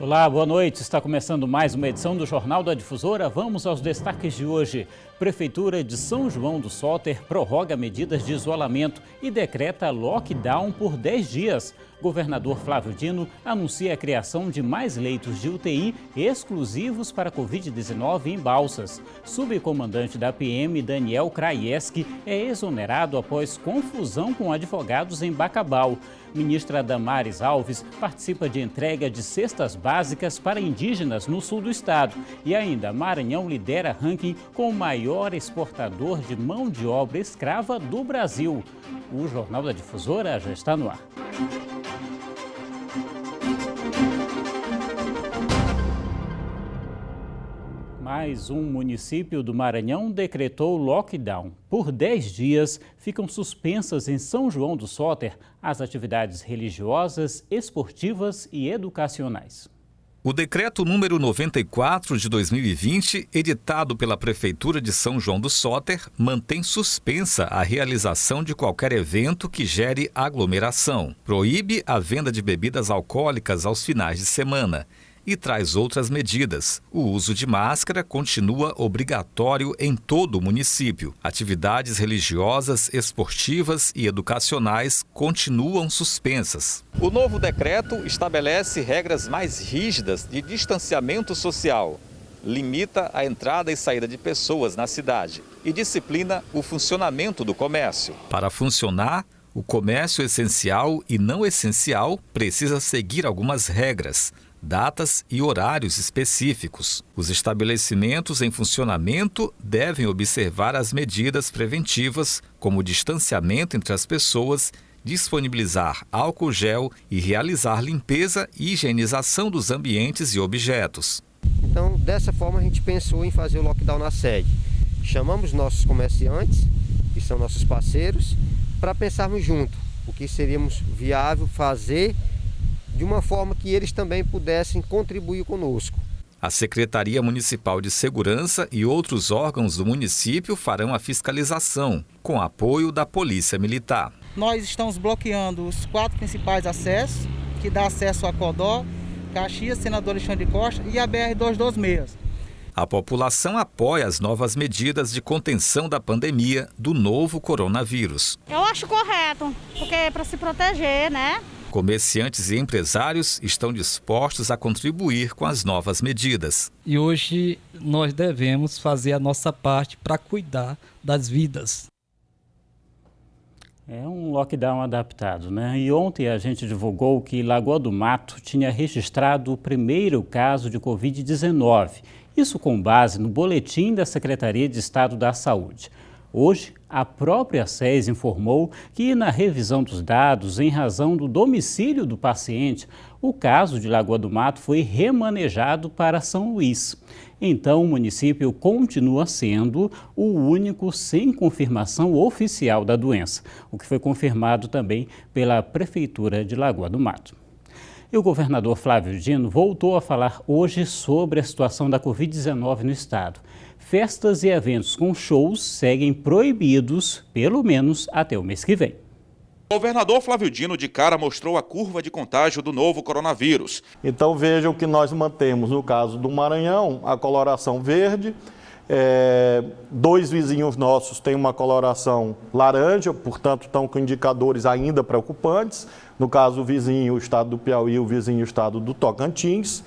Olá, boa noite. Está começando mais uma edição do Jornal da Difusora. Vamos aos destaques de hoje. Prefeitura de São João do Soter prorroga medidas de isolamento e decreta lockdown por 10 dias. Governador Flávio Dino anuncia a criação de mais leitos de UTI exclusivos para Covid-19 em Balsas. Subcomandante da PM, Daniel Krajewski, é exonerado após confusão com advogados em Bacabal. Ministra Damares Alves participa de entrega de cestas básicas para indígenas no sul do estado. E ainda, Maranhão lidera ranking com o maior exportador de mão de obra escrava do Brasil. O Jornal da Difusora já está no ar. Mais um município do Maranhão decretou lockdown. Por 10 dias, ficam suspensas em São João do Soter as atividades religiosas, esportivas e educacionais. O decreto número 94 de 2020, editado pela Prefeitura de São João do Soter, mantém suspensa a realização de qualquer evento que gere aglomeração, proíbe a venda de bebidas alcoólicas aos finais de semana e traz outras medidas. O uso de máscara continua obrigatório em todo o município. Atividades religiosas, esportivas e educacionais continuam suspensas. O novo decreto estabelece regras mais rígidas de distanciamento social, limita a entrada e saída de pessoas na cidade e disciplina o funcionamento do comércio. Para funcionar, o comércio essencial e não essencial precisa seguir algumas regras, datas e horários específicos. Os estabelecimentos em funcionamento devem observar as medidas preventivas, como o distanciamento entre as pessoas, disponibilizar álcool gel e realizar limpeza e higienização dos ambientes e objetos. Então, dessa forma, a gente pensou em fazer o lockdown na sede. Chamamos nossos comerciantes, que são nossos parceiros, para pensarmos junto o que seríamos viável fazer de uma forma que eles também pudessem contribuir conosco. A Secretaria Municipal de Segurança e outros órgãos do município farão a fiscalização, com apoio da Polícia Militar. Nós estamos bloqueando os 4 principais acessos, que dá acesso a Codó, Caxias, Senador Alexandre de Costa e a BR-226. A população apoia as novas medidas de contenção da pandemia do novo coronavírus. Eu acho correto, porque é para se proteger, né? Comerciantes e empresários estão dispostos a contribuir com as novas medidas. E hoje nós devemos fazer a nossa parte para cuidar das vidas. É um lockdown adaptado, né? E ontem a gente divulgou que Lagoa do Mato tinha registrado o primeiro caso de Covid-19. Isso com base no boletim da Secretaria de Estado da Saúde. Hoje, a própria SES informou que, na revisão dos dados, em razão do domicílio do paciente, o caso de Lagoa do Mato foi remanejado para São Luís. Então, o município continua sendo o único sem confirmação oficial da doença, o que foi confirmado também pela Prefeitura de Lagoa do Mato. E o governador Flávio Dino voltou a falar hoje sobre a situação da Covid-19 no estado. Festas e eventos com shows seguem proibidos, pelo menos até o mês que vem. O governador Flávio Dino de cara mostrou a curva de contágio do novo coronavírus. Então vejam que nós mantemos, no caso do Maranhão, a coloração verde. 2 vizinhos nossos têm uma coloração laranja, portanto estão com indicadores ainda preocupantes. No caso, o vizinho, o estado do Piauí, o vizinho, o estado do Tocantins.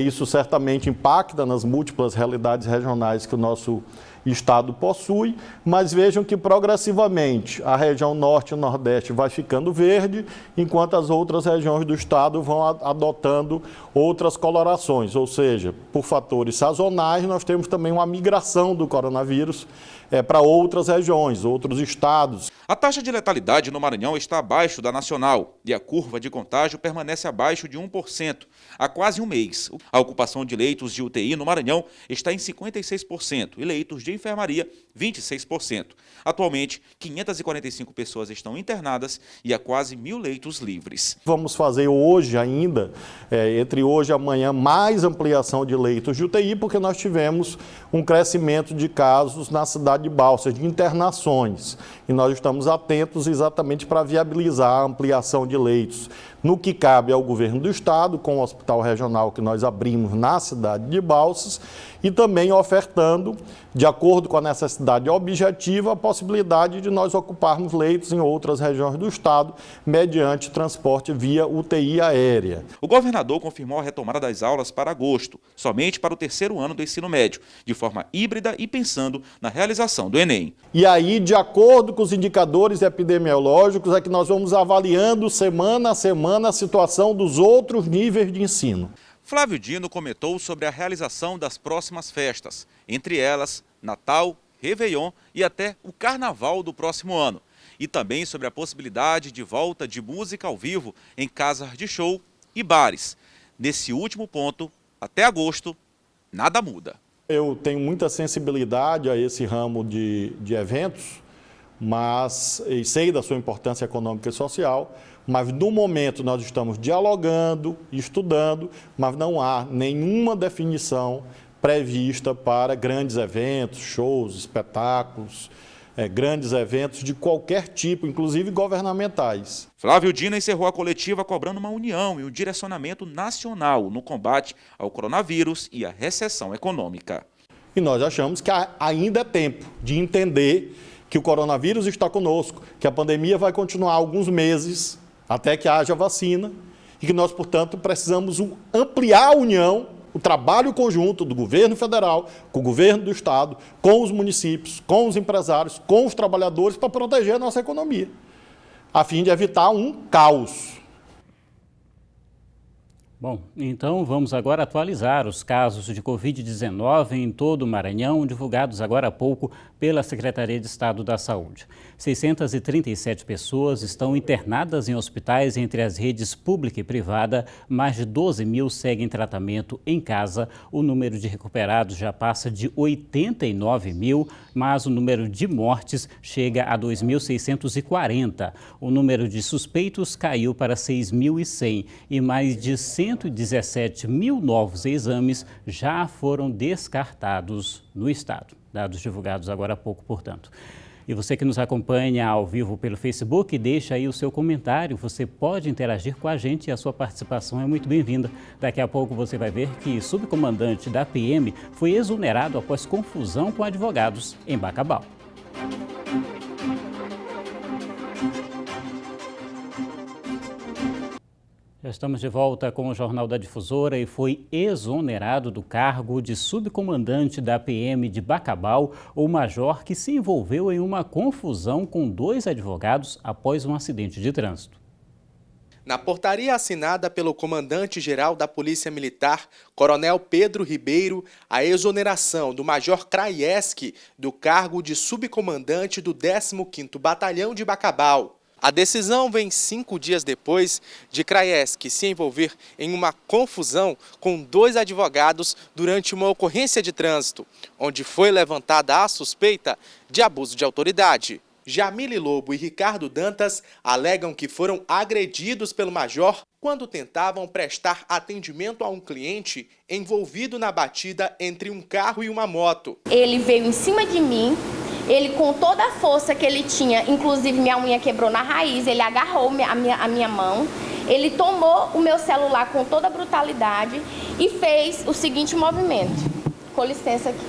Isso certamente impacta nas múltiplas realidades regionais que o nosso estado possui, mas vejam que progressivamente a região norte e nordeste vai ficando verde, enquanto as outras regiões do estado vão adotando outras colorações, ou seja, por fatores sazonais nós temos também uma migração do coronavírus para outras regiões, outros estados. A taxa de letalidade no Maranhão está abaixo da nacional e a curva de contágio permanece abaixo de 1% há quase um mês. A ocupação de leitos de UTI no Maranhão está em 56% e leitos de enfermaria 26%. Atualmente, 545 pessoas estão internadas e há quase 1.000 leitos livres. Vamos fazer hoje ainda, entre hoje e amanhã, mais ampliação de leitos de UTI, porque nós tivemos um crescimento de casos na cidade de Balsas, de internações. E nós estamos atentos exatamente para viabilizar a ampliação de leitos no que cabe ao governo do estado, com o hospital regional que nós abrimos na cidade de Balsas, e também ofertando, de acordo com a necessidade objetiva, a possibilidade de nós ocuparmos leitos em outras regiões do estado, mediante transporte via UTI aérea. O governador confirmou a retomada das aulas para agosto, somente para o terceiro ano do ensino médio, de forma híbrida e pensando na realização do Enem. E aí, de acordo com os indicadores epidemiológicos, é que nós vamos avaliando semana a semana a situação dos outros níveis de ensino. Flávio Dino comentou sobre a realização das próximas festas, entre elas Natal, Réveillon e até o Carnaval do próximo ano. E também sobre a possibilidade de volta de música ao vivo em casas de show e bares. Nesse último ponto, até agosto, nada muda. Eu tenho muita sensibilidade a esse ramo de eventos, mas e sei da sua importância econômica e social, mas no momento nós estamos dialogando, estudando, mas não há nenhuma definição prevista para grandes eventos, shows, espetáculos, grandes eventos de qualquer tipo, inclusive governamentais. Flávio Dino encerrou a coletiva cobrando uma união e um direcionamento nacional no combate ao coronavírus e à recessão econômica. E nós achamos que ainda é tempo de entender que o coronavírus está conosco, que a pandemia vai continuar alguns meses, até que haja vacina, e que nós, portanto, precisamos ampliar a união, o trabalho conjunto do governo federal, com o governo do estado, com os municípios, com os empresários, com os trabalhadores, para proteger a nossa economia, a fim de evitar um caos. Bom, então vamos agora atualizar os casos de Covid-19 em todo o Maranhão, divulgados agora há pouco pela Secretaria de Estado da Saúde. 637 pessoas estão internadas em hospitais entre as redes pública e privada, mais de 12 mil seguem tratamento em casa. O número de recuperados já passa de 89 mil, mas o número de mortes chega a 2.640. O número de suspeitos caiu para 6.100 e mais de 117 mil novos exames já foram descartados no estado. Dados divulgados agora há pouco, portanto. E você que nos acompanha ao vivo pelo Facebook, deixa aí o seu comentário. Você pode interagir com a gente e a sua participação é muito bem-vinda. Daqui a pouco você vai ver que o subcomandante da PM foi exonerado após confusão com advogados em Bacabal. Já estamos de volta com o Jornal da Difusora e foi exonerado do cargo de subcomandante da PM de Bacabal, o major que se envolveu em uma confusão com 2 advogados após um acidente de trânsito. Na portaria assinada pelo comandante-geral da Polícia Militar, Coronel Pedro Ribeiro, a exoneração do Major Kraieski do cargo de subcomandante do 15º Batalhão de Bacabal. A decisão vem 5 dias depois de Kraieski se envolver em uma confusão com 2 advogados durante uma ocorrência de trânsito, onde foi levantada a suspeita de abuso de autoridade. Jamile Lobo e Ricardo Dantas alegam que foram agredidos pelo major quando tentavam prestar atendimento a um cliente envolvido na batida entre um carro e uma moto. Ele veio em cima de mim. Ele, com toda a força que ele tinha, inclusive minha unha quebrou na raiz, ele agarrou a minha mão, ele tomou o meu celular com toda a brutalidade e fez o seguinte movimento. Com licença aqui.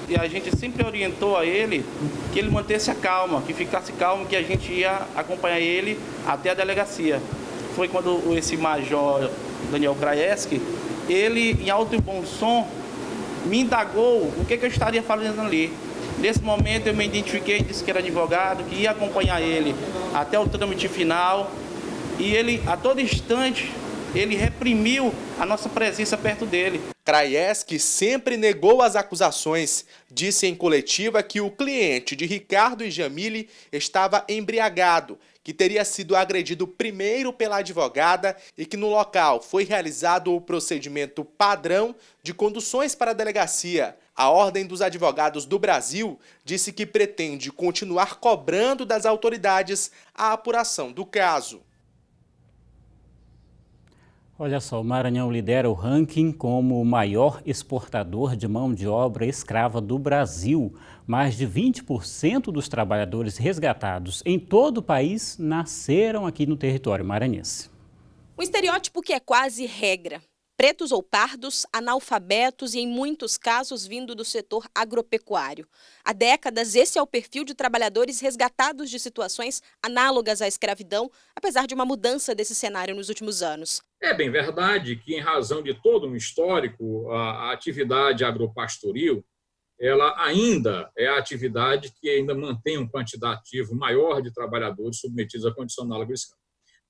E a gente sempre orientou a ele que ele mantesse a calma, que ficasse calmo, que a gente ia acompanhar ele até a delegacia. Foi quando esse major Daniel Kraieski, ele, em alto e bom som, me indagou o que eu estaria fazendo ali. Nesse momento eu me identifiquei, disse que era advogado, que ia acompanhar ele até o trâmite final. E ele, a todo instante, ele reprimiu a nossa presença perto dele. Kraieski sempre negou as acusações. Disse em coletiva que o cliente de Ricardo e Jamile estava embriagado, que teria sido agredido primeiro pela advogada e que no local foi realizado o procedimento padrão de conduções para a delegacia. A Ordem dos Advogados do Brasil disse que pretende continuar cobrando das autoridades a apuração do caso. Olha só, o Maranhão lidera o ranking como o maior exportador de mão de obra escrava do Brasil. Mais de 20% dos trabalhadores resgatados em todo o país nasceram aqui no território maranhense. Um estereótipo que é quase regra. Pretos ou pardos, analfabetos e, em muitos casos, vindo do setor agropecuário. Há décadas, esse é o perfil de trabalhadores resgatados de situações análogas à escravidão, apesar de uma mudança desse cenário nos últimos anos. É bem verdade que, em razão de todo um histórico, a atividade agropastoril, ela ainda é a atividade que ainda mantém um quantitativo maior de trabalhadores submetidos à condição análoga à escrava.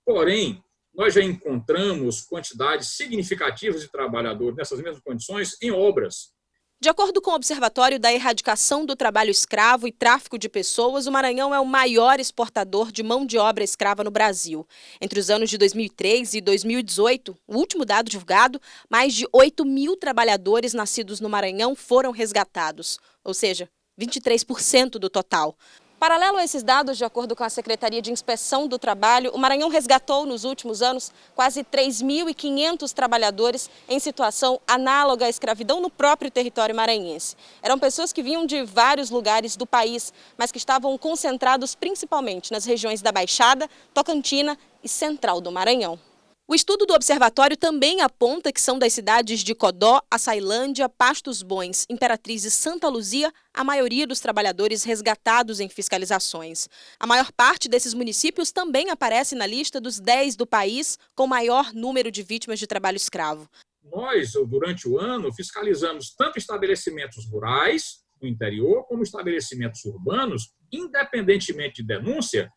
Porém, nós já encontramos quantidades significativas de trabalhadores nessas mesmas condições em obras. De acordo com o Observatório da Erradicação do Trabalho Escravo e Tráfico de Pessoas, o Maranhão é o maior exportador de mão de obra escrava no Brasil. Entre os anos de 2003 e 2018, o último dado divulgado, mais de 8.000 trabalhadores nascidos no Maranhão foram resgatados, ou seja, 23% do total. Paralelo a esses dados, de acordo com a Secretaria de Inspeção do Trabalho, o Maranhão resgatou nos últimos anos quase 3.500 trabalhadores em situação análoga à escravidão no próprio território maranhense. Eram pessoas que vinham de vários lugares do país, mas que estavam concentrados principalmente nas regiões da Baixada, Tocantina e Central do Maranhão. O estudo do observatório também aponta que são das cidades de Codó, Açailândia, Pastos Bons, Imperatriz e Santa Luzia a maioria dos trabalhadores resgatados em fiscalizações. A maior parte desses municípios também aparece na lista dos 10 do país com maior número de vítimas de trabalho escravo. Nós, durante o ano, fiscalizamos tanto estabelecimentos rurais, no interior, como estabelecimentos urbanos, independentemente de denúncia,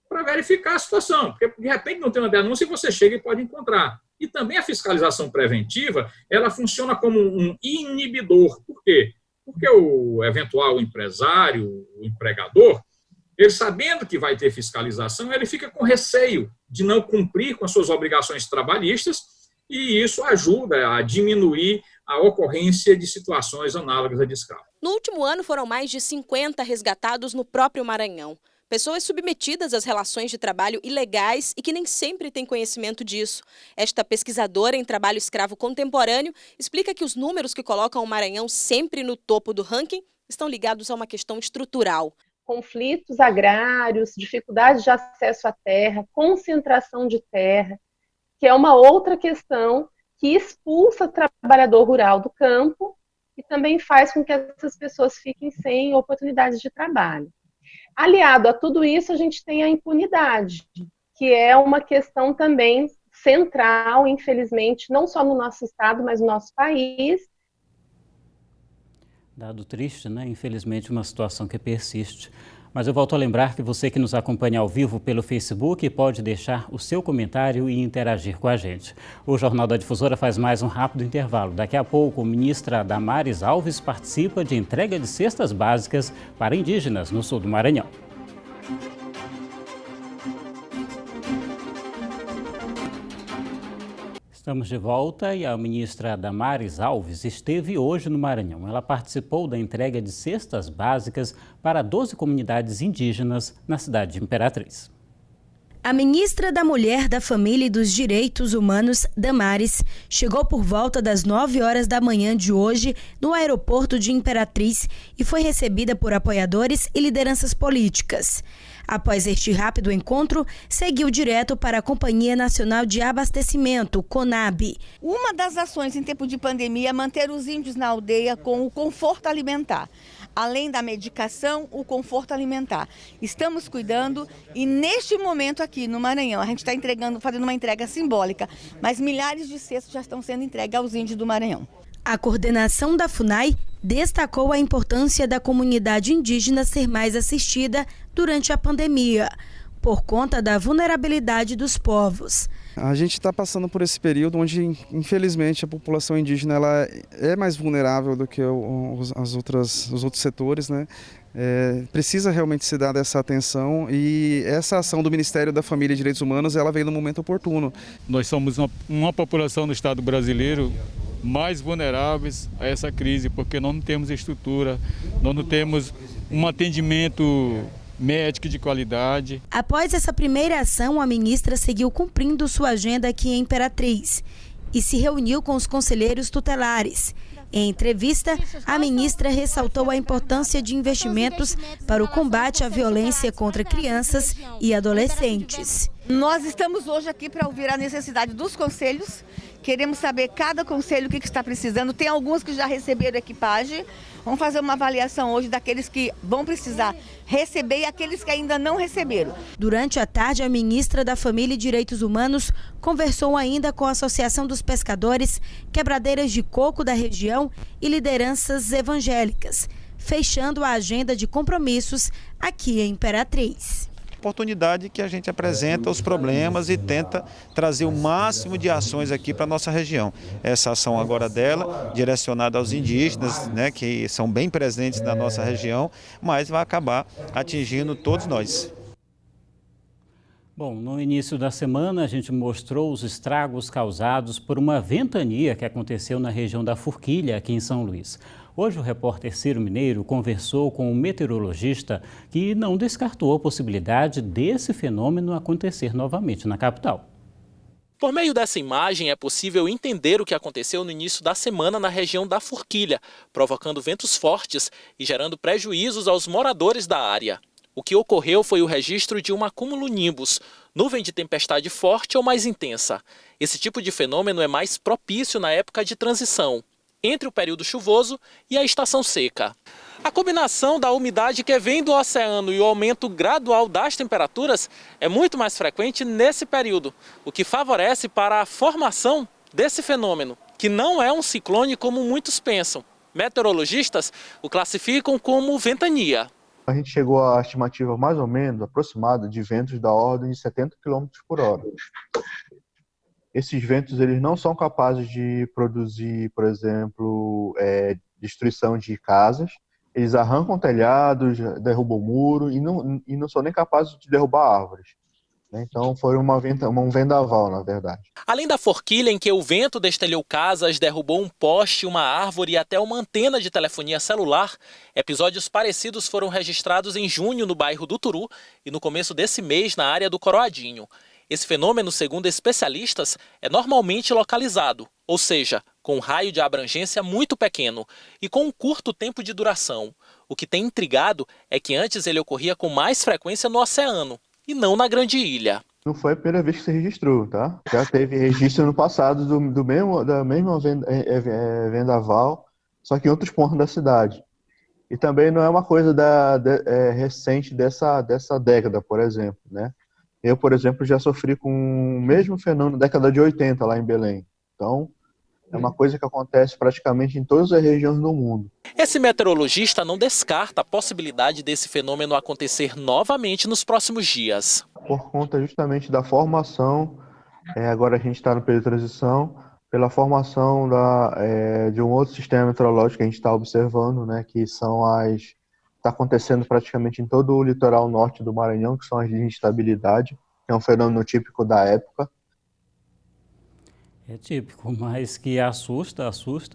para verificar a situação, porque de repente não tem uma denúncia e você chega e pode encontrar. E também a fiscalização preventiva, ela funciona como um inibidor. Por quê? Porque o eventual empresário, o empregador, ele sabendo que vai ter fiscalização, ele fica com receio de não cumprir com as suas obrigações trabalhistas e isso ajuda a diminuir a ocorrência de situações análogas à de escravo. No último ano foram mais de 50 resgatados no próprio Maranhão. Pessoas submetidas às relações de trabalho ilegais e que nem sempre têm conhecimento disso. Esta pesquisadora em trabalho escravo contemporâneo explica que os números que colocam o Maranhão sempre no topo do ranking estão ligados a uma questão estrutural. Conflitos agrários, dificuldades de acesso à terra, concentração de terra, que é uma outra questão que expulsa o trabalhador rural do campo e também faz com que essas pessoas fiquem sem oportunidades de trabalho. Aliado a tudo isso, a gente tem a impunidade, que é uma questão também central, infelizmente, não só no nosso estado, mas no nosso país. Dado triste, né? Infelizmente, uma situação que persiste. Mas eu volto a lembrar que você que nos acompanha ao vivo pelo Facebook pode deixar o seu comentário e interagir com a gente. O Jornal da Difusora faz mais um rápido intervalo. Daqui a pouco, a ministra Damares Alves participa de entrega de cestas básicas para indígenas no sul do Maranhão. Estamos de volta e a ministra Damares Alves esteve hoje no Maranhão. Ela participou da entrega de cestas básicas para 12 comunidades indígenas na cidade de Imperatriz. A ministra da Mulher, da Família e dos Direitos Humanos, Damares, chegou por volta das 9 horas da manhã de hoje no aeroporto de Imperatriz e foi recebida por apoiadores e lideranças políticas. Após este rápido encontro, seguiu direto para a Companhia Nacional de Abastecimento, CONAB. Uma das ações em tempo de pandemia é manter os índios na aldeia com o conforto alimentar. Além da medicação, o conforto alimentar. Estamos cuidando e neste momento aqui no Maranhão, a gente está fazendo uma entrega simbólica, mas milhares de cestos já estão sendo entregues aos índios do Maranhão. A coordenação da FUNAI destacou a importância da comunidade indígena ser mais assistida durante a pandemia, por conta da vulnerabilidade dos povos. A gente está passando por esse período onde, infelizmente, a população indígena ela é mais vulnerável do que os outros setores, né? Precisa realmente se dar essa atenção e essa ação do Ministério da Família e Direitos Humanos ela vem no momento oportuno. Nós somos uma população no Estado brasileiro mais vulneráveis a essa crise, porque nós não temos estrutura, nós não temos um atendimento médico de qualidade. Após essa primeira ação, a ministra seguiu cumprindo sua agenda aqui em Imperatriz e se reuniu com os conselheiros tutelares. Em entrevista, a ministra ressaltou a importância de investimentos para o combate à violência contra crianças e adolescentes. Nós estamos hoje aqui para ouvir a necessidade dos conselhos. Queremos saber cada conselho o que está precisando. Tem alguns que já receberam equipagem. Vamos fazer uma avaliação hoje daqueles que vão precisar receber e aqueles que ainda não receberam. Durante a tarde, a ministra da Família e Direitos Humanos conversou ainda com a Associação dos Pescadores, quebradeiras de coco da região e lideranças evangélicas, fechando a agenda de compromissos aqui em Imperatriz. Oportunidade que a gente apresenta os problemas e tenta trazer o máximo de ações aqui para a nossa região. Essa ação agora dela, direcionada aos indígenas, né, que são bem presentes na nossa região, mas vai acabar atingindo todos nós. Bom, no início da semana a gente mostrou os estragos causados por uma ventania que aconteceu na região da Forquilha, aqui em São Luís. Hoje o repórter Ciro Mineiro conversou com um meteorologista que não descartou a possibilidade desse fenômeno acontecer novamente na capital. Por meio dessa imagem é possível entender o que aconteceu no início da semana na região da Forquilha, provocando ventos fortes e gerando prejuízos aos moradores da área. O que ocorreu foi o registro de um cumulonimbus, nuvem de tempestade forte ou mais intensa. Esse tipo de fenômeno é mais propício na época de transição, entre o período chuvoso e a estação seca. A combinação da umidade que vem do oceano e o aumento gradual das temperaturas é muito mais frequente nesse período, o que favorece para a formação desse fenômeno, que não é um ciclone como muitos pensam. Meteorologistas o classificam como ventania. A gente chegou à estimativa mais ou menos aproximada de ventos da ordem de 70 km por hora. Esses ventos eles não são capazes de produzir, por exemplo, destruição de casas. Eles arrancam telhados, derrubam muro e não são nem capazes de derrubar árvores. Então foi um vendaval, na verdade. Além da Forquilha, em que o vento destelhou casas, derrubou um poste, uma árvore e até uma antena de telefonia celular, episódios parecidos foram registrados em junho no bairro do Turu e no começo desse mês na área do Coroadinho. Esse fenômeno, segundo especialistas, é normalmente localizado, ou seja, com um raio de abrangência muito pequeno e com um curto tempo de duração. O que tem intrigado é que antes ele ocorria com mais frequência no oceano e não na Grande Ilha. Não foi a primeira vez que se registrou, tá? Já teve registro no passado da mesma vendaval, só que em outros pontos da cidade. E também não é uma coisa recente dessa década, por exemplo, né? Eu, por exemplo, já sofri com o mesmo fenômeno na década de 80 lá em Belém. Então, é uma coisa que acontece praticamente em todas as regiões do mundo. Esse meteorologista não descarta a possibilidade desse fenômeno acontecer novamente nos próximos dias. Por conta justamente da formação, agora a gente está no período de transição, pela formação de um outro sistema meteorológico que a gente está observando, né, que está acontecendo praticamente em todo o litoral norte do Maranhão, que são as de instabilidade, que é um fenômeno típico da época. É típico, mas que assusta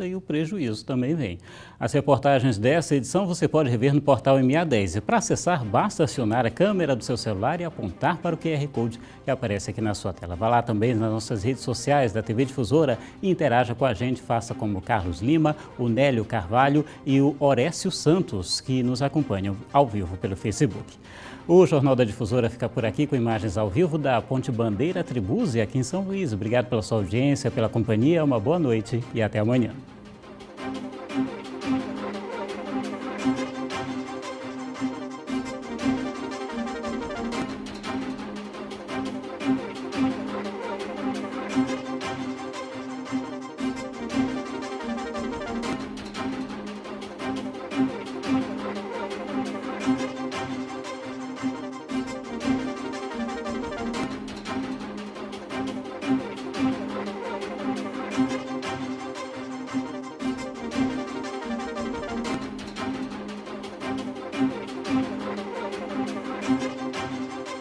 e o prejuízo também vem. As reportagens dessa edição você pode rever no portal MA10. E para acessar, basta acionar a câmera do seu celular e apontar para o QR Code que aparece aqui na sua tela. Vá lá também nas nossas redes sociais da TV Difusora e interaja com a gente. Faça como o Carlos Lima, o Nélio Carvalho e o Horécio Santos, que nos acompanham ao vivo pelo Facebook. O Jornal da Difusora fica por aqui com imagens ao vivo da Ponte Bandeira Tribuse aqui em São Luís. Obrigado pela sua audiência, pela companhia, uma boa noite e até amanhã.